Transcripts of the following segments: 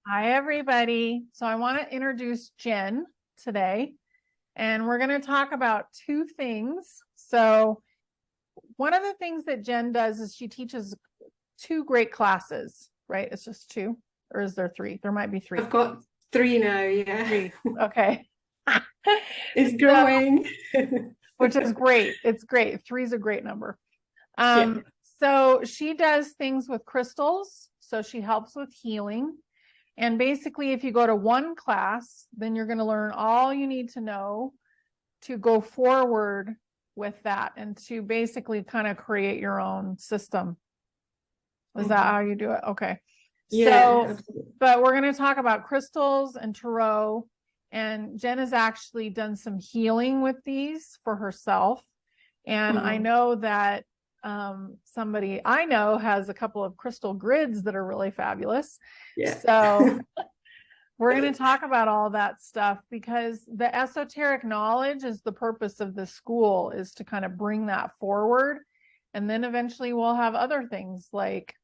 Hi, everybody. So I want to introduce Jen today, and we're going to talk about two things. So one of the things that Jen does is she teaches two great classes, right? It's just two, or is there three? There might be three. I've got three now, yeah. Three. Okay. It's So, growing. which is great. It's great. Three's a great number. Yeah. Um, so she does things with crystals. So she helps with healing. And basically, if you go to one class, then you're going to learn all you need to know to go forward with that and to basically kind of create your own system. Is that how you do it? Okay. Yeah, So, absolutely. but we're going to talk about crystals and tarot. And Jen has actually done some healing with these for herself. And I Mhm. know that somebody I know has a couple of crystal grids that are really fabulous. Yeah. So we're going to talk about all that stuff because the esoteric knowledge is the purpose of the school, is to kind of bring that forward. And then eventually we'll have other things like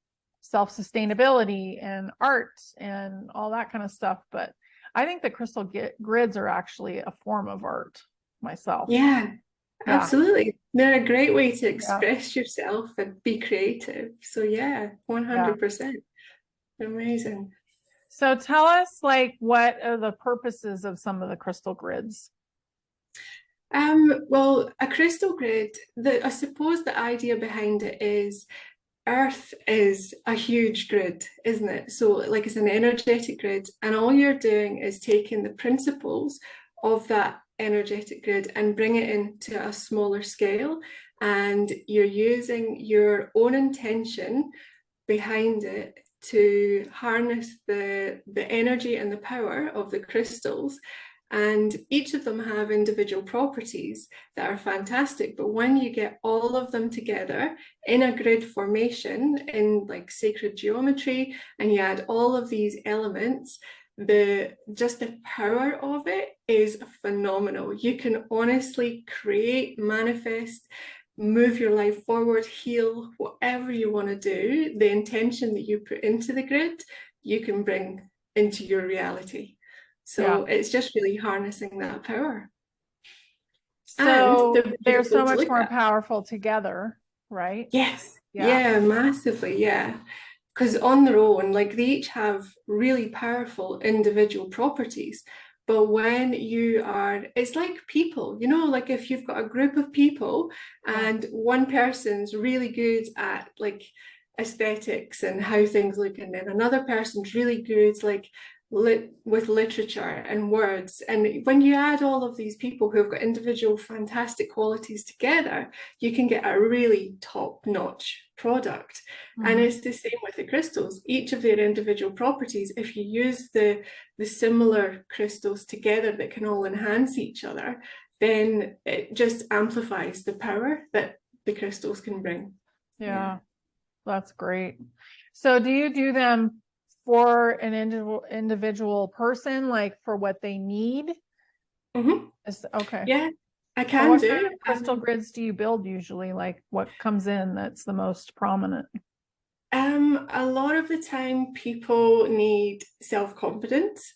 self-sustainability and art and all that kind of stuff. But I think the crystal grids are actually a form of art myself. Yeah, Yeah. absolutely. They're a great way to Yeah. express yourself and be creative. So yeah, Yeah. 100%. Amazing. So tell us, like, what are the purposes of some of the crystal grids? Well, a crystal grid, I suppose the idea behind it is Earth is a huge grid, isn't it? So, like, it's an energetic grid, and all you're doing is taking the principles of that energetic grid and bring it into a smaller scale. And you're using your own intention behind it to harness the energy and the power of the crystals. And each of them have individual properties that are fantastic. But when you get all of them together in a grid formation in like sacred geometry, and you add all of these elements, the power of it is phenomenal. You can honestly create, manifest, move your life forward, heal, whatever you want to do. The intention that you put into the grid, you can bring into your reality. Yeah. So it's just really harnessing that power. And So they're they're beautiful so to much look more at. powerful together, right? Yes. Yeah. Yeah, massively. Yeah. Because on their own, like they each have really powerful individual properties. But when you are, it's like people, like if you've got a group of people Yeah. and one person's really good at like aesthetics and how things look, and then another person's really good like with literature and words. And when you add all of these people who have got individual fantastic qualities together, you can get a really top-notch product. And Mhm. it's the same with the crystals. Each of their individual properties, if you use the similar crystals together that can all enhance each other, then it just amplifies the power that the crystals can bring. Yeah. Yeah. That's great. So do you do them for an individual person, like for what they need? Mhm. Okay. Yeah, I So can what kind do. of crystal grids do you build usually? Like what comes in that's the most prominent? A lot of the time, people need self-confidence,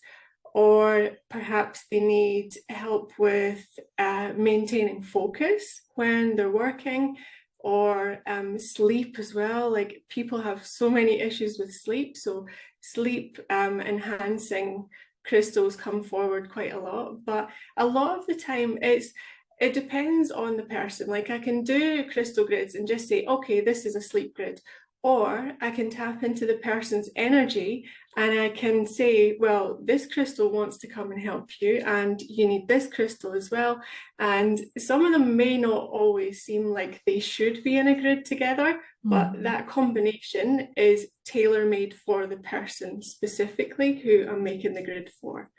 or perhaps they need help with maintaining focus when they're working, or sleep as well. Like people have so many issues with sleep, so sleep enhancing crystals come forward quite a lot. But a lot of the time, it depends on the person. Like I can do crystal grids and just say, okay, this is a sleep grid. Or I can tap into the person's energy and I can say, well, this crystal wants to come and help you, and you need this crystal as well. And some of them may not always seem like they should be in a grid together, but Mhm. that combination is tailor-made for the person specifically who I'm making the grid for.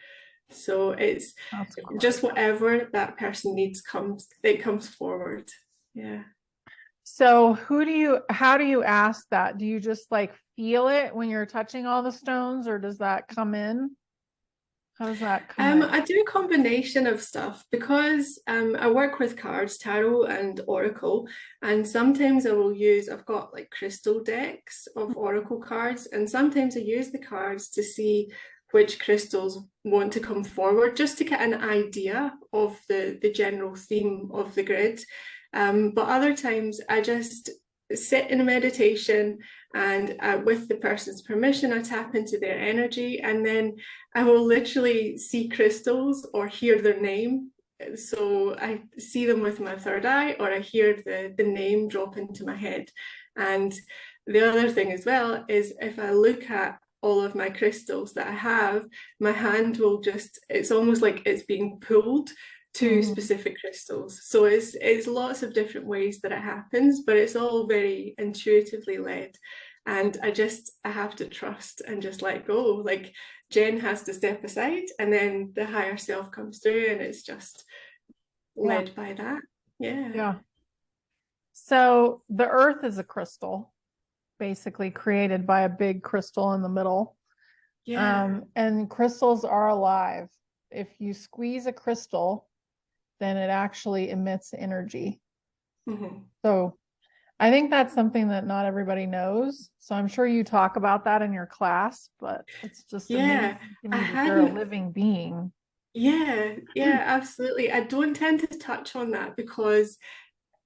So it's That's just great. whatever that person needs it comes forward. Yeah. So how do you ask that? Do you just like feel it when you're touching all the stones, or does that come in? How does that come in? I do a combination of stuff because I work with cards, tarot and oracle, and sometimes I've got like crystal decks of oracle cards, and sometimes I use the cards to see which crystals want to come forward, just to get an idea of the general theme of the grid. But other times I just sit in a meditation, and with the person's permission, I tap into their energy, and then I will literally see crystals or hear their name. So I see them with my third eye, or I hear the name drop into my head. And the other thing as well is, if I look at all of my crystals that I have, my hand will just, it's almost like it's being pulled to specific crystals. So it's lots of different ways that it happens, but it's all very intuitively led. And I have to trust and just let go. Like, Jen has to step aside, and then the higher self comes through, and it's just led by that. Yeah. So the earth is a crystal, basically created by a big crystal in the middle. And crystals are alive. If you squeeze a crystal, then it actually emits energy. So I think that's something that not everybody knows. So I'm sure you talk about that in your class, but it's just amazing to me that they're a living being. Yeah, absolutely. I don't tend to touch on that because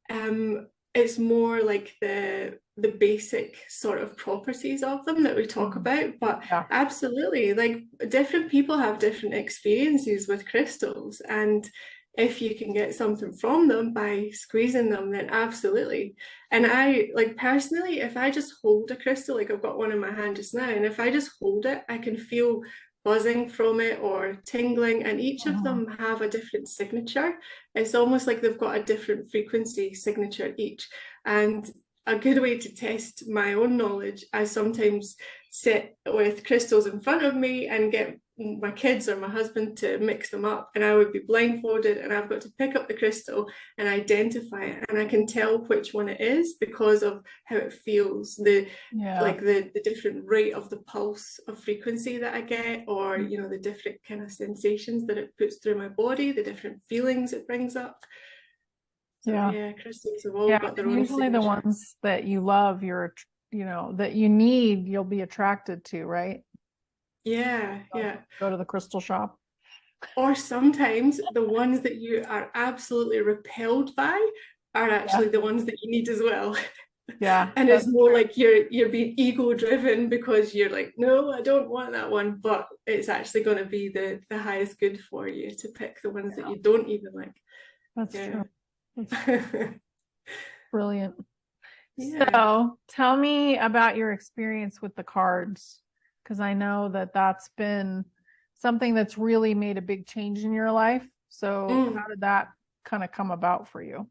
it's more like the basic sort of properties of them that we talk about. But absolutely, like, different people have different experiences with crystals, and if you can get something from them by squeezing them, then absolutely. And I, like, personally, if I just hold a crystal, like I've got one in my hand just now, and if I just hold it, I can feel buzzing from it or tingling, and each of them have a different signature. It's almost like they've got a different frequency signature each. And a good way to test my own knowledge, I sometimes sit with crystals in front of me and get my kids or my husband to mix them up, and I would be blindfolded, and I've got to pick up the crystal and identify it, and I can tell which one it is because of how it feels, the different rate of the pulse of frequency that I get, or the different kind of sensations that it puts through my body, the different feelings it brings up. So crystals have all got their own usually signature. The ones that you love, that you need, you'll be attracted to, right? Go to the crystal shop. Or sometimes the ones that you are absolutely repelled by are actually the ones that you need as well. And it's more like you're being ego driven because you're like, no, I don't want that one, but it's actually going to be the highest good for you to pick the ones that you don't even like. That's true. That's brilliant. So tell me about your experience with the cards, because I know that that's been something that's really made a big change in your life. So how did that kind of come about for you?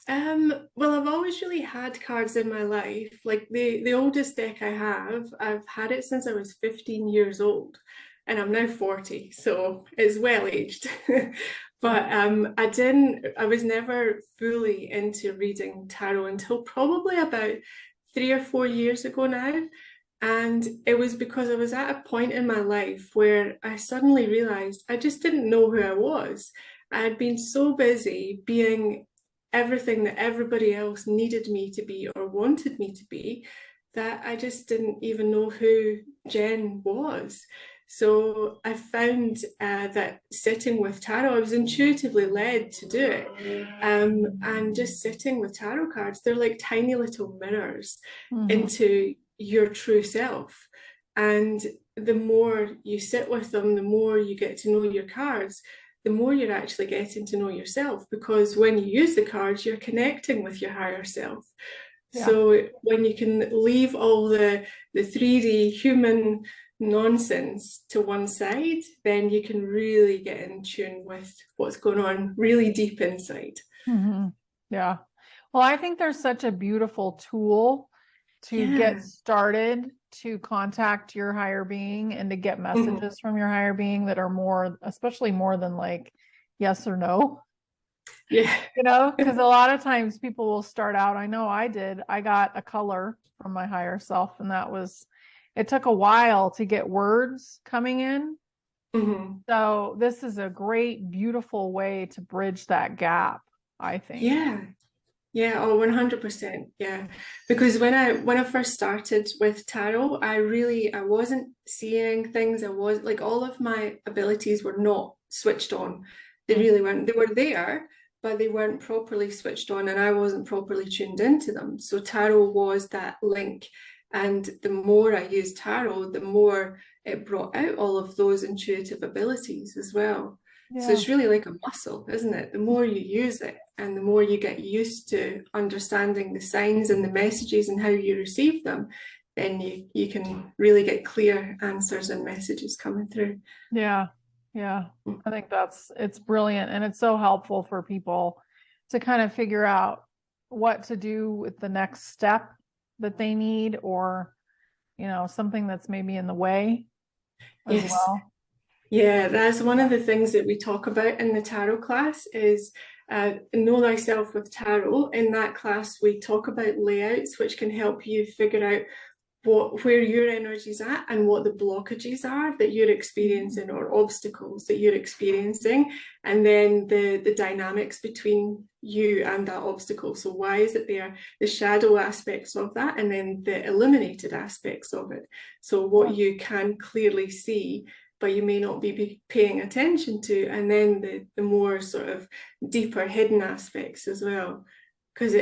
Well, I've always really had cards in my life. Like, the oldest deck I have, I've had it since I was 15 years old, and I'm now 40, so it's well aged. But I was never fully into reading tarot until probably about 3 or 4 years ago now. And it was because I was at a point in my life where I suddenly realized I just didn't know who I was. I had been so busy being everything that everybody else needed me to be or wanted me to be, that I just didn't even know who Jen was. So I found that sitting with tarot, I was intuitively led to do it. And just sitting with tarot cards, they're like tiny little mirrors into your true self. And the more you sit with them, the more you get to know your cards, the more you're actually getting to know yourself, because when you use the cards, you're connecting with your higher self. So when you can leave all the 3D human nonsense to one side, then you can really get in tune with what's going on really deep inside. Yeah. Well, I think there's such a beautiful tool to get started, to contact your higher being and to get messages from your higher being that are more, especially more than like yes or no. Because a lot of times people will start out, I know I did, I got a color from my higher self, and it took a while to get words coming in. So this is a great, beautiful way to bridge that gap, I think. Yeah, oh, 100%. Yeah. Because when I first started with tarot, I wasn't seeing things. I was like all of my abilities were not switched on. They Mm. really weren't. They were there, but they weren't properly switched on, and I wasn't properly tuned into them. So tarot was that link. And the more I used tarot, the more it brought out all of those intuitive abilities as well. So Yeah. it's really like a muscle, isn't it? The more you use it and the more you get used to understanding the signs and the messages and how you receive them, then you can really get clear answers and messages coming through. Yeah. Yeah. I think it's brilliant. And it's so helpful for people to kind of figure out what to do with the next step that they need, or, something that's maybe in the way as Yes. well. Yeah, that's one of the things that we talk about in the tarot class is know thyself with tarot. In that class, we talk about layouts, which can help you figure out where your energy's at and what the blockages are that you're experiencing or obstacles that you're experiencing, and then the dynamics between you and that obstacle. So why is it there, the shadow aspects of that, and then the illuminated aspects of it. So what you can clearly see but you may not be paying attention to, and then the more sort of deeper hidden aspects as well, because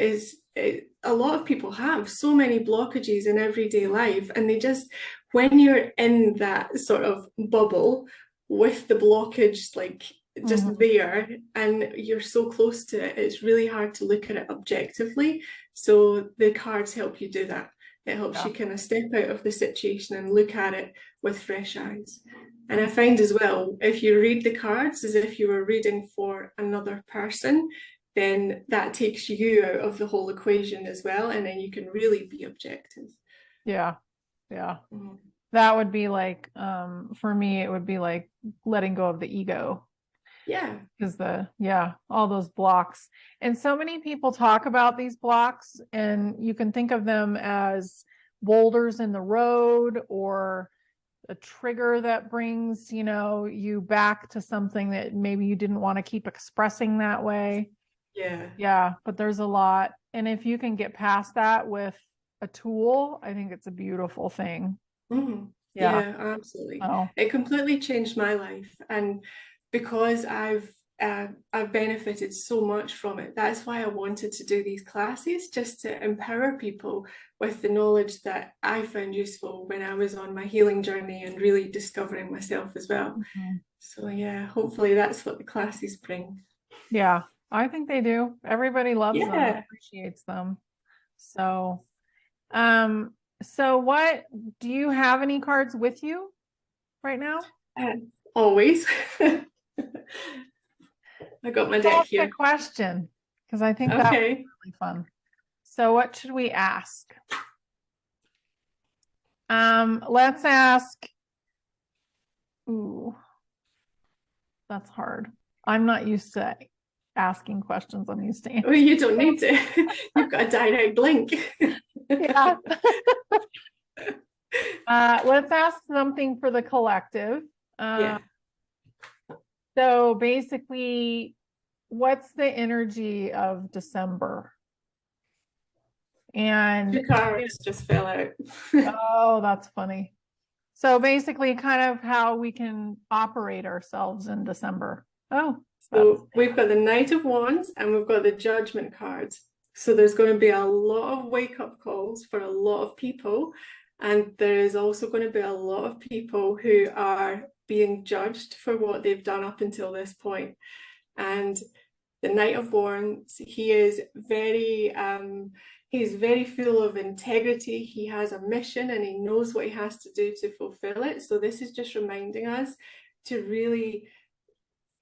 a lot of people have so many blockages in everyday life, and they just, when you're in that sort of bubble with the blockage like just there and you're so close to it, it's really hard to look at it objectively. So the cards help you do that. It helps you kind of step out of the situation and look at it with fresh eyes. And I find as well, if you read the cards as if you were reading for another person, then that takes you out of the whole equation as well. And then you can really be objective. Yeah. Yeah. That would be like, for me, it would be like letting go of the ego. Yeah. Because all those blocks. And so many people talk about these blocks, and you can think of them as boulders in the road, or a trigger that brings, you back to something that maybe you didn't want to keep expressing that way. Yeah. Yeah. But there's a lot. And if you can get past that with a tool, I think it's a beautiful thing. Yeah, absolutely. Oh. It completely changed my life, and because I've benefited so much from it. That's why I wanted to do these classes, just to empower people with the knowledge that I found useful when I was on my healing journey and really discovering myself as well. So yeah, hopefully that's what the classes bring. Yeah, I think they do. Everybody loves them, appreciates them. So, what do you have any cards with you right now? Always. I got my deck here. That's a question, because I think that would be really fun. So what should we ask? Let's ask. Ooh, that's hard. I'm not used to asking questions. I'm used to answering. Oh, you don't need to. You've got a direct link. Yeah. Let's ask something for the collective. So basically, what's the energy of December? And 2 cards just fell out. Oh, that's funny. So basically, kind of how we can operate ourselves in December. Oh, so we've got the Knight of Wands and we've got the Judgment card. So there's going to be a lot of wake-up calls for a lot of people. And there is also going to be a lot of people who are being judged for what they've done up until this point. And the Knight of Wands, he's very full of integrity. He has a mission and he knows what he has to do to fulfill it. So this is just reminding us to really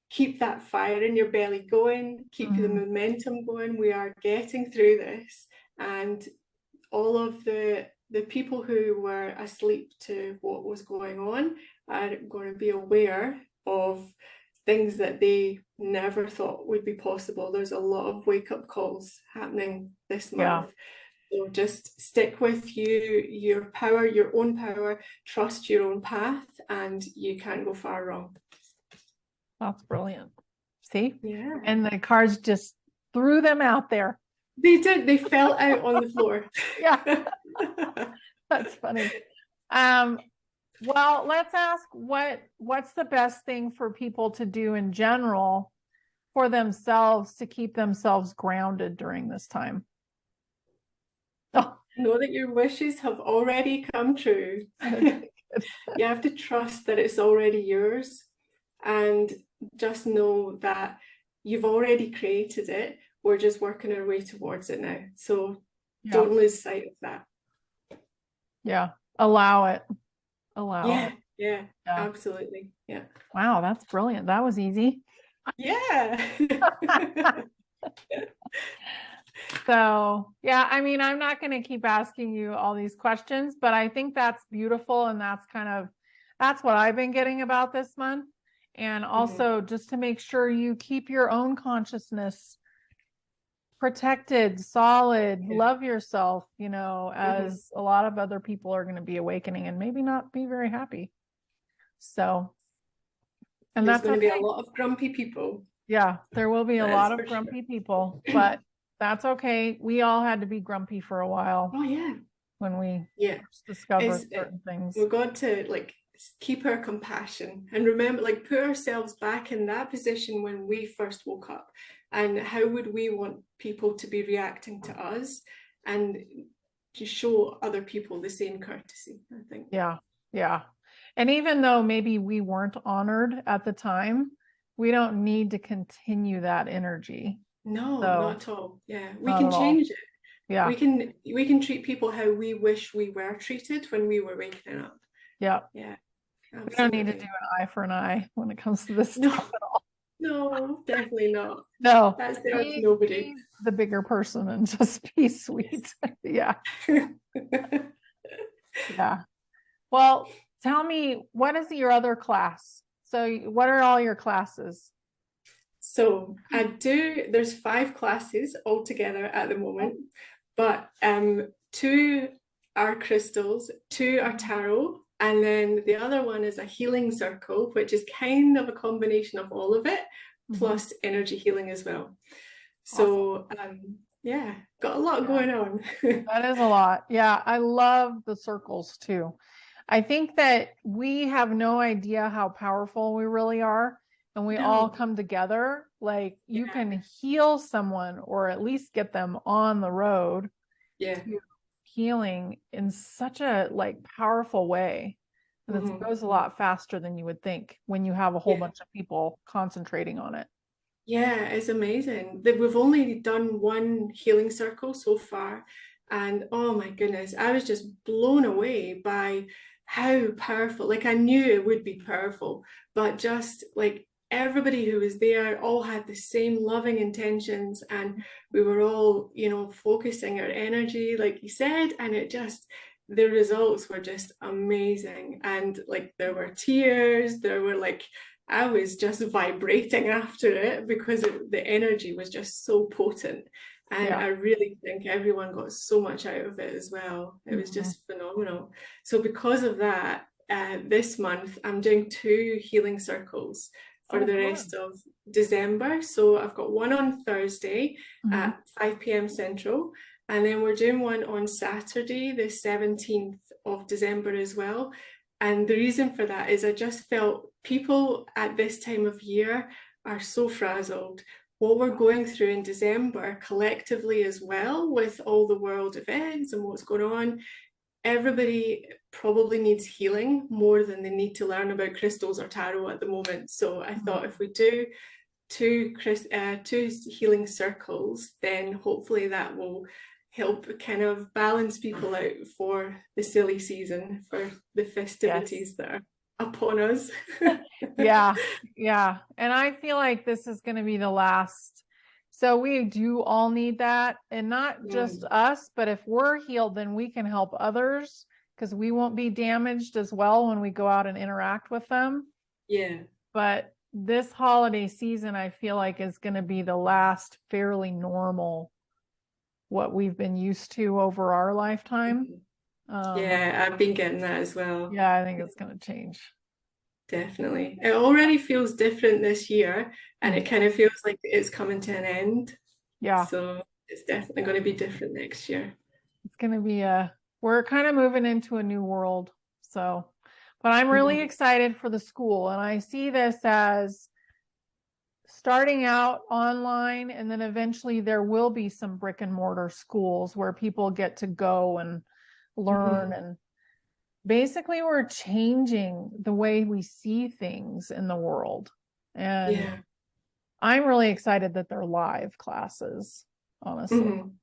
keep that fire in your belly going, keep the momentum going. We are getting through this, and all of the people who were asleep to what was going on are going to be aware of things that they never thought would be possible. There's a lot of wake-up calls happening this month. So just stick with your power, your own power, trust your own path, and you can't go far wrong. That's brilliant. See? Yeah. And the cards just threw them out there. They did. They fell out on the floor. Yeah, that's funny. Well, let's ask what's the best thing for people to do in general for themselves to keep themselves grounded during this time? Oh, Know that your wishes have already come true. You have to trust that it's already yours, and just know that you've already created it. We're just working our way towards it now. So yeah, don't lose sight of that. yeah. Allow it. Allow Yeah, it. yeah, Yeah. absolutely. Yeah. Wow, that's brilliant. That was easy. Yeah. So, yeah, I mean, I'm not going to keep asking you all these questions, but I think that's beautiful. And that's what I've been getting about this month. And also just to make sure you keep your own consciousness protected, solid, Yeah. love yourself, as a lot of other people are going to be awakening and maybe not be very happy. So, and There's that's going to be a okay. lot of grumpy people. Yeah, there will be a That's lot of for sure. grumpy people, but that's okay. We all had to be grumpy for a while Oh yeah. when we Yeah. first discovered Is certain things. we've got to like keep our compassion and remember, like, put ourselves back in that position when we first woke up, and how would we want people to be reacting to us, and to show other people the same courtesy, I think. Yeah, yeah. And even though maybe we weren't honored at the time, we don't need to continue that energy. No, So, not at all. Yeah, we not can at all. change it. Yeah, We can treat people how we wish we were treated when we were waking up. yeah. Yeah, We don't need to do absolutely. an eye for an eye when it comes to this No, stuff at all. no, definitely not. No, That's there to be, nobody. be the bigger person and just be sweet. Yeah, yeah. Well, tell me, what is your other class? So, what are all your classes? So there's 5 classes altogether at the moment, but two are crystals, two are tarot, and then the other one is a healing circle, which is kind of a combination of all of it, Mhm. plus energy healing as well. Awesome. So yeah, got a lot Yeah, going on. that is a lot. Yeah, I love the circles too. I think that we have no idea how powerful we really are, and we all No, come together. Like you yeah, can heal someone or at least get them on the road yeah. to healing in such a like powerful way. And it Mhm. goes a lot faster than you would think when you have a whole Yeah. bunch of people concentrating on it. Yeah, it's amazing that we've only done one healing circle so far. And oh my goodness, I was just blown away by how powerful, like I knew it would be powerful, but just like everybody who was there all had the same loving intentions, and we were all, focusing our energy, like you said, and the results were just amazing. And like there were tears, there were like I was just vibrating after it because the energy was just so potent. And Yeah. I really think everyone got so much out of it as well. It was Mhm. just phenomenal. So, because of that, this month I'm doing 2 healing circles for Oh, the good. rest of December. So, I've got one on Thursday Mhm. at 5 p.m. Central, and then we're doing one on Saturday, the 17th of December as well. And the reason for that is I just felt people at this time of year are so frazzled. What we're going through in December collectively as well, with all the world events and what's going on, everybody probably needs healing more than they need to learn about crystals or tarot at the moment. So I thought if we do two healing circles, then hopefully that will help kind of balance people out for the silly season, for the Yes. festivities that are upon us. Yeah. Yeah. And I feel like this is going to be the last. So we do all need that. And not just Mm, us, but if we're healed, then we can help others because we won't be damaged as well when we go out and interact with them. yeah. But this holiday season, I feel like is going to be the last fairly normal, what we've been used to over our lifetime. Mhm. Um, Yeah, I've been getting that as well. yeah, I think it's going to change. Definitely. It already feels different this year, and Mhm. it kind of feels like it's coming to an end. Yeah. So it's definitely going to be different next year. It's going to be we're kind of moving into a new world. So, but I'm really Mhm. excited for the school, and I see this as starting out online, and then eventually there will be some brick and mortar schools where people get to go and learn. Mhm. And basically we're changing the way we see things in the world. And Yeah. I'm really excited that they're live classes, honestly, Mhm.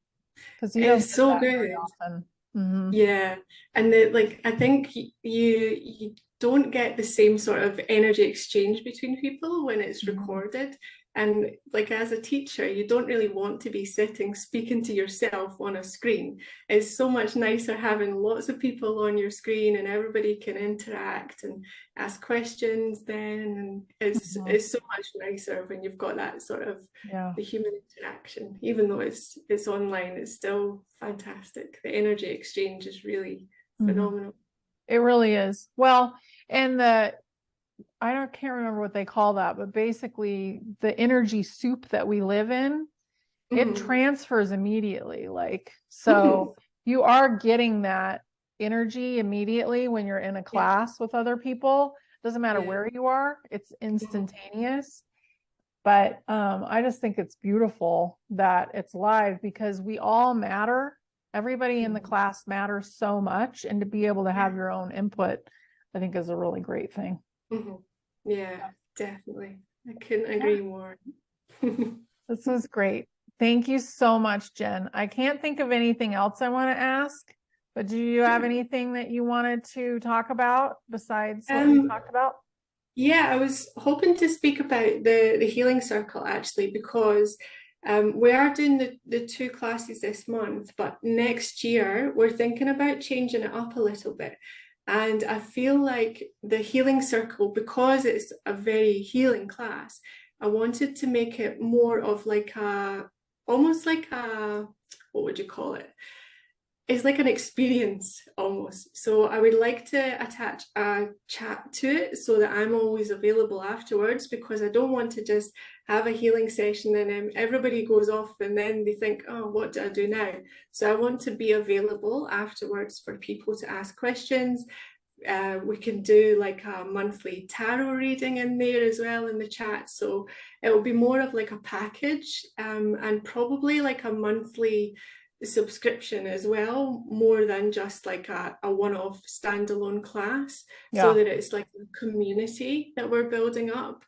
because you don't It's get so that very good. often. Hmm. Yeah, and the, like I think you don't get the same sort of energy exchange between people when it's Hmm. recorded. And like as a teacher, you don't really want to be sitting speaking to yourself on a screen. It's so much nicer having lots of people on your screen and everybody can interact and ask questions then. And Hmm. it's so much nicer when you've got that sort of Yeah. the human interaction, even though it's online, it's still fantastic. The energy exchange is really Hmm. phenomenal. It really is. Well, and can't remember what they call that, but basically the energy soup that we live in, it Mhm. transfers immediately. Like, Mhm. so you are getting that energy immediately when you're in a Yeah, class with other people. Doesn't matter yeah. where you are, it's Mhm. instantaneous. But I just think it's beautiful that it's live because we all matter. Everybody in the Mhm. class matters so much. And to be able to Yeah. have your own input, I think is a really great thing. Mhm. Yeah, definitely. I couldn't Yeah. agree more. This was great. Thank you so much, Jen. I can't think of anything else I want to ask, but do you have anything that you wanted to talk about besides what we Um, talked about? Yeah, I was hoping to speak about the healing circle actually because we are doing the two classes this month, but next year we're thinking about changing it up a little bit. And I feel like the healing circle, because it's a very healing class, I wanted to make it more of like almost like what would you call it? It's like an experience almost. So I would like to attach a chat to it so that I'm always available afterwards because I don't want to just have a healing session and then everybody goes off and then they think, oh, what do I do now? So I want to be available afterwards for people to ask questions. We can do like a monthly tarot reading in there as well in the chat. So it will be more of like a package and probably like a monthly subscription as well, more than just like a one-off standalone class, so Yeah. that it's like a community that we're building up.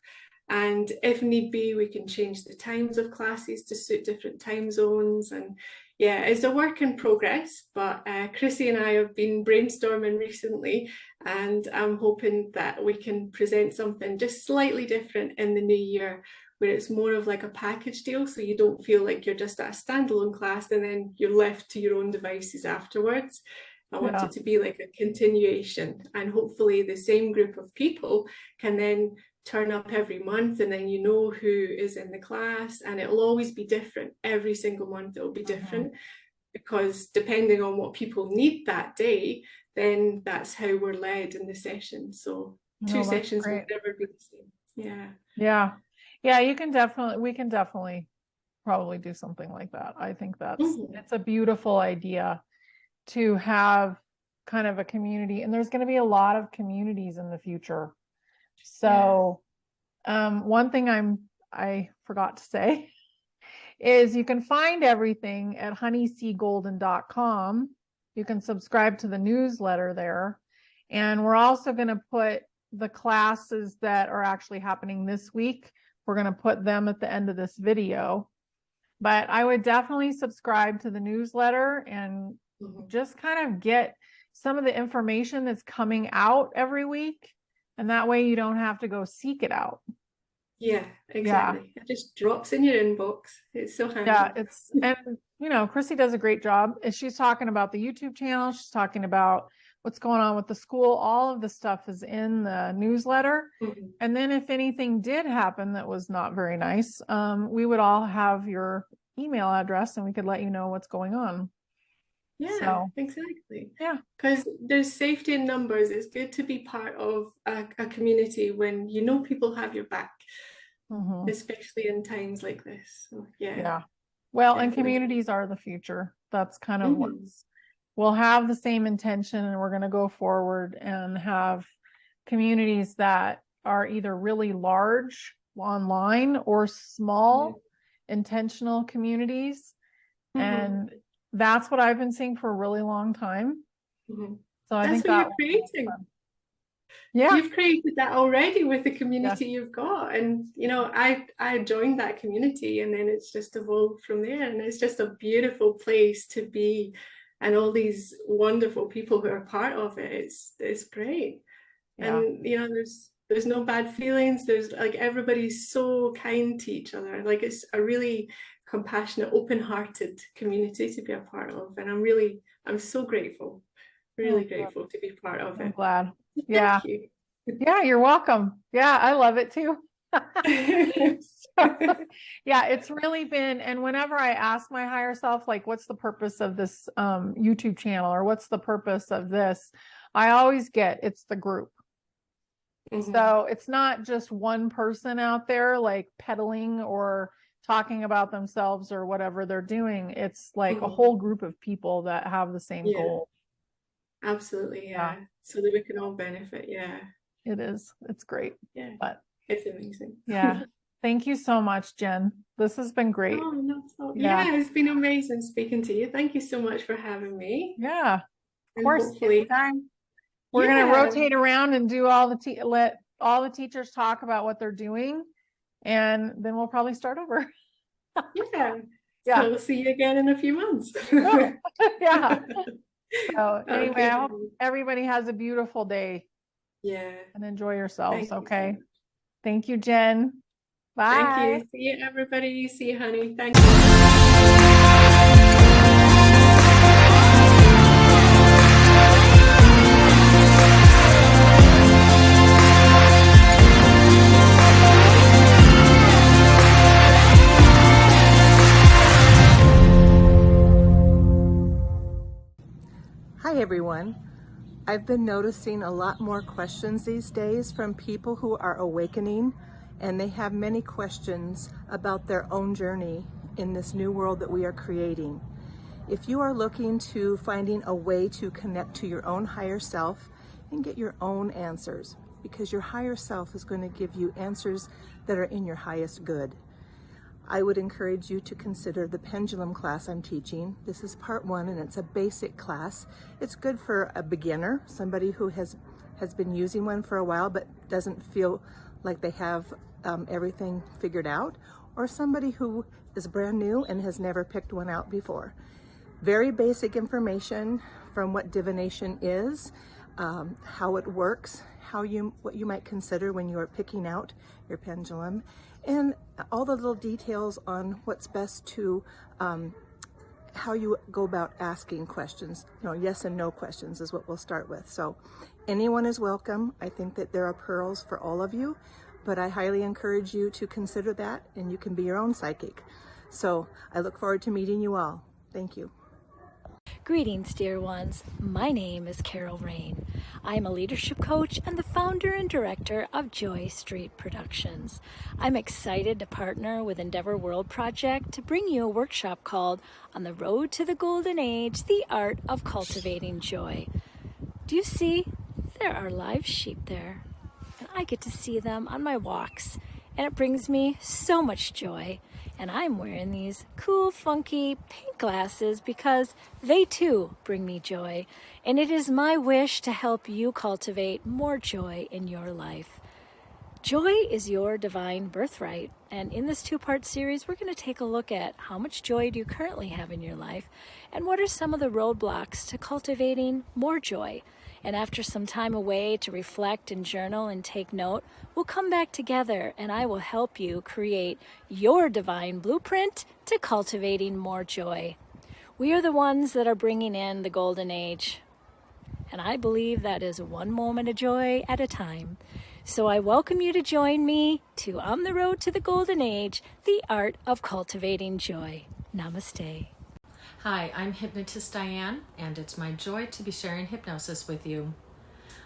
And if need be, we can change the times of classes to suit different time zones. And yeah, it's a work in progress, but Chrissy and I have been brainstorming recently, and I'm hoping that we can present something just slightly different in the new year where it's more of like a package deal. So you don't feel like you're just at a standalone class and then you're left to your own devices afterwards. I want Yeah. it to be like a continuation, and hopefully the same group of people can then turn up every month and then you know who is in the class, and it'll always be different. Every single month it'll be Mhm. different because depending on what people need that day, then that's how we're led in the session. So two No, that's sessions will great. never be the same. Yeah. Yeah. Yeah, we can definitely probably do something like that. I think Mhm. it's a beautiful idea to have kind of a community, and there's going to be a lot of communities in the future. Yeah. So, one thing I forgot to say is you can find everything at honeyseagolden.com. You can subscribe to the newsletter there. And we're also going to put the classes that are actually happening this week. We're going to put them at the end of this video. But I would definitely subscribe to the newsletter and Mhm. just kind of get some of the information that's coming out every week. And that way you don't have to go seek it out. Yeah, Yeah. exactly. It just drops in your inbox. It's so Yeah, handy. and Chrissy does a great job. She's talking about the YouTube channel. She's talking about what's going on with the school. All of the stuff is in the newsletter. Mhm. And then if anything did happen that was not very nice, we would all have your email address and we could let you know what's going on. Yeah, So exactly. yeah. Because there's safety in numbers. It's good to be part of a community when you know people have your back, Mhm. especially in times like this. So yeah. Yeah. Well, and definitely. communities are the future. That's kind of Mhm. what's, we'll have the same intention and we're going to go forward and have communities that are either really large online or Yeah. small intentional communities. Mhm. And that's what I've been seeing for a really long time. Mhm. So I That's think what that you're will be creating. fun. Yeah. You've created that already with the Yeah. community you've got. And you know, I joined that community and then it's just evolved from there. And it's just a beautiful place to be and all these wonderful people who are part of it. It's great. Yeah. And you know, there's no bad feelings. There's like everybody's so kind to each other. Like it's a really compassionate, open-hearted community to be a part of. And I'm so grateful, Oh, really grateful to be part of I'm it. glad. Yeah. Thank you. Yeah, you're welcome. Yeah, I love it too. So, yeah, it's really been, and whenever I ask my higher self, like, what's the purpose of this YouTube channel or what's the purpose of this? I always get it's the group. Mhm. So it's not just one person out there like peddling or talking about themselves or whatever they're doing. It's like a Mhm. whole group of people that have the same Yeah, goal. absolutely. Yeah, Yeah. So that we can all benefit. Yeah. it is. It's great. Yeah. But It's amazing. yeah, thank you so much, Jen. This has been great. Oh, no. Yeah, Yeah, it's been amazing speaking to you. Thank you so much for having me. yeah, of And course. hopefully, Anytime. We're gonna yeah, rotate around and do all let all the teachers talk about what they're doing, and then we'll probably start over. yeah. Yeah. So we'll see you again in a few months. Oh, yeah. So anyway, Okay. I hope everybody has a beautiful day Yeah. and enjoy yourselves. Thank you so Okay. much. Thank you, Jen. Thank Bye. you. See you, everybody. See you, honey. Thank you. Hi everyone. I've been noticing a lot more questions these days from people who are awakening, and they have many questions about their own journey in this new world that we are creating. If you are looking to finding a way to connect to your own higher self and get your own answers, because your higher self is going to give you answers that are in your highest good, I would encourage you to consider the Pendulum class I'm teaching. This is part 1 and it's a basic class. It's good for a beginner, somebody who has been using one for a while but doesn't feel like they have everything figured out, or somebody who is brand new and has never picked one out before. Very basic information from what divination is, how it works, what you might consider when you are picking out your pendulum, and all the little details on what's best to how you go about asking questions. Yes and no questions is what we'll start with. So anyone is welcome. I think that there are pearls for all of you, but I highly encourage you to consider that, and you can be your own psychic. So I look forward to meeting you all. Thank you. Greetings, dear ones. My name is Carol Rain. I am a leadership coach and the founder and director of Joy Street Productions. I'm excited to partner with Endeavor World Project to bring you a workshop called On the Road to the Golden Age, The Art of Cultivating Joy. Do you see? There are live sheep there, and I get to see them on my walks, and it brings me so much joy. And I'm wearing these cool, funky pink glasses because they too bring me joy. And it is my wish to help you cultivate more joy in your life. Joy is your divine birthright. And in this 2-part series, we're going to take a look at how much joy do you currently have in your life, and what are some of the roadblocks to cultivating more joy. And after some time away to reflect and journal and take note, we'll come back together and I will help you create your divine blueprint to cultivating more joy. We are the ones that are bringing in the golden age, and I believe that is one moment of joy at a time. So I welcome you to join me to On the Road to the Golden Age, the art of cultivating joy. Namaste. Hi, I'm Hypnotist Diane, and it's my joy to be sharing hypnosis with you.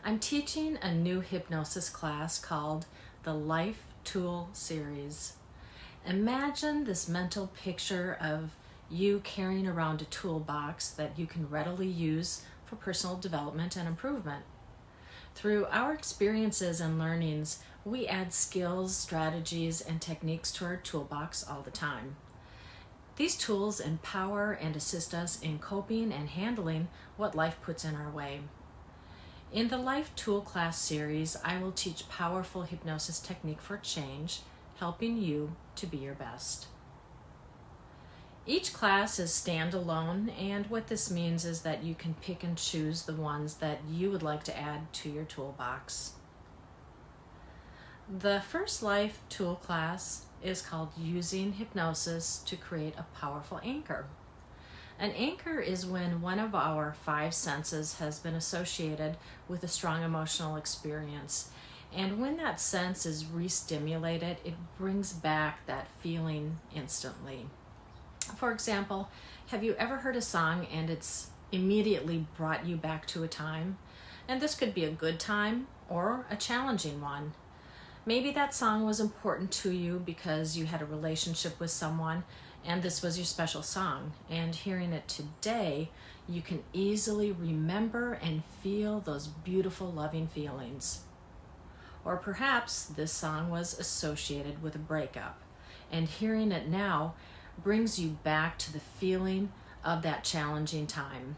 I'm teaching a new hypnosis class called the Life Tool Series. Imagine this mental picture of you carrying around a toolbox that you can readily use for personal development and improvement. Through our experiences and learnings, we add skills, strategies, and techniques to our toolbox all the time. These tools empower and assist us in coping and handling what life puts in our way. In the Life Tool Class series, I will teach powerful hypnosis technique for change, helping you to be your best. Each class is standalone, and what this means is that you can pick and choose the ones that you would like to add to your toolbox. The first Life Tool class is called Using Hypnosis to Create a Powerful Anchor. An anchor is when one of our 5 senses has been associated with a strong emotional experience. And when that sense is re-stimulated, it brings back that feeling instantly. For example, have you ever heard a song and it's immediately brought you back to a time? And this could be a good time or a challenging one. Maybe that song was important to you because you had a relationship with someone and this was your special song. And hearing it today, you can easily remember and feel those beautiful, loving feelings. Or perhaps this song was associated with a breakup, and hearing it now brings you back to the feeling of that challenging time.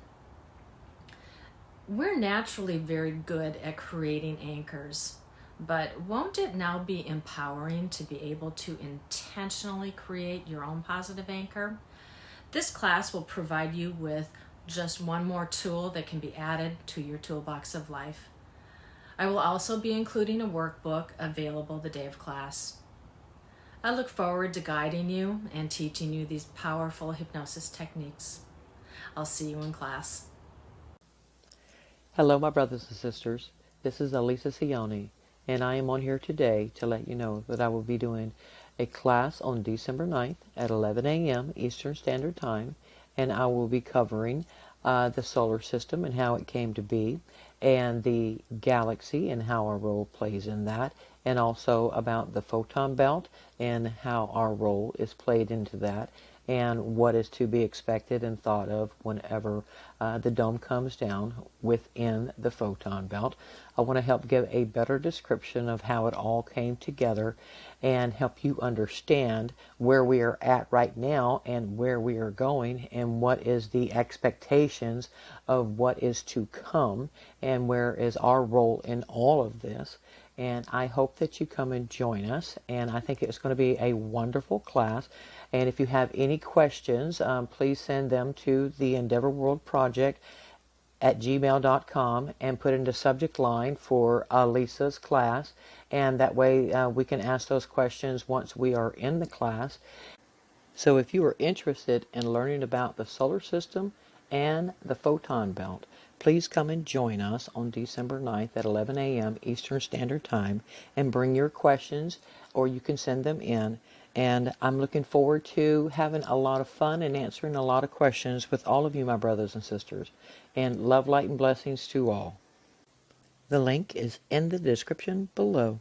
We're naturally very good at creating anchors, but won't it now be empowering to be able to intentionally create your own positive anchor? This class will provide you with just one more tool that can be added to your toolbox of life. I will also be including a workbook available the day of class. I look forward to guiding you and teaching you these powerful hypnosis techniques. I'll see you in class. Hello, my brothers and sisters. This is Elisa Cioni, and I am on here today to let you know that I will be doing a class on December 9th at 11 a.m. Eastern Standard Time, and I will be covering the solar system and how it came to be, and the galaxy and how our role plays in that, and also about the photon belt and how our role is played into that, and what is to be expected and thought of whenever the dome comes down within the photon belt. I want to help give a better description of how it all came together and help you understand where we are at right now and where we are going and what is the expectations of what is to come and where is our role in all of this. And I hope that you come and join us, and I think it's going to be a wonderful class. And if you have any questions, please send them to the Endeavor World Project at gmail.com and put in the subject line for Lisa's class, and that way we can ask those questions once we are in the class. So if you are interested in learning about the solar system and the photon belt, please come and join us on December 9th at 11 a.m. Eastern Standard Time and bring your questions, or you can send them in. And I'm looking forward to having a lot of fun and answering a lot of questions with all of you, my brothers and sisters. And love, light, and blessings to all. The link is in the description below.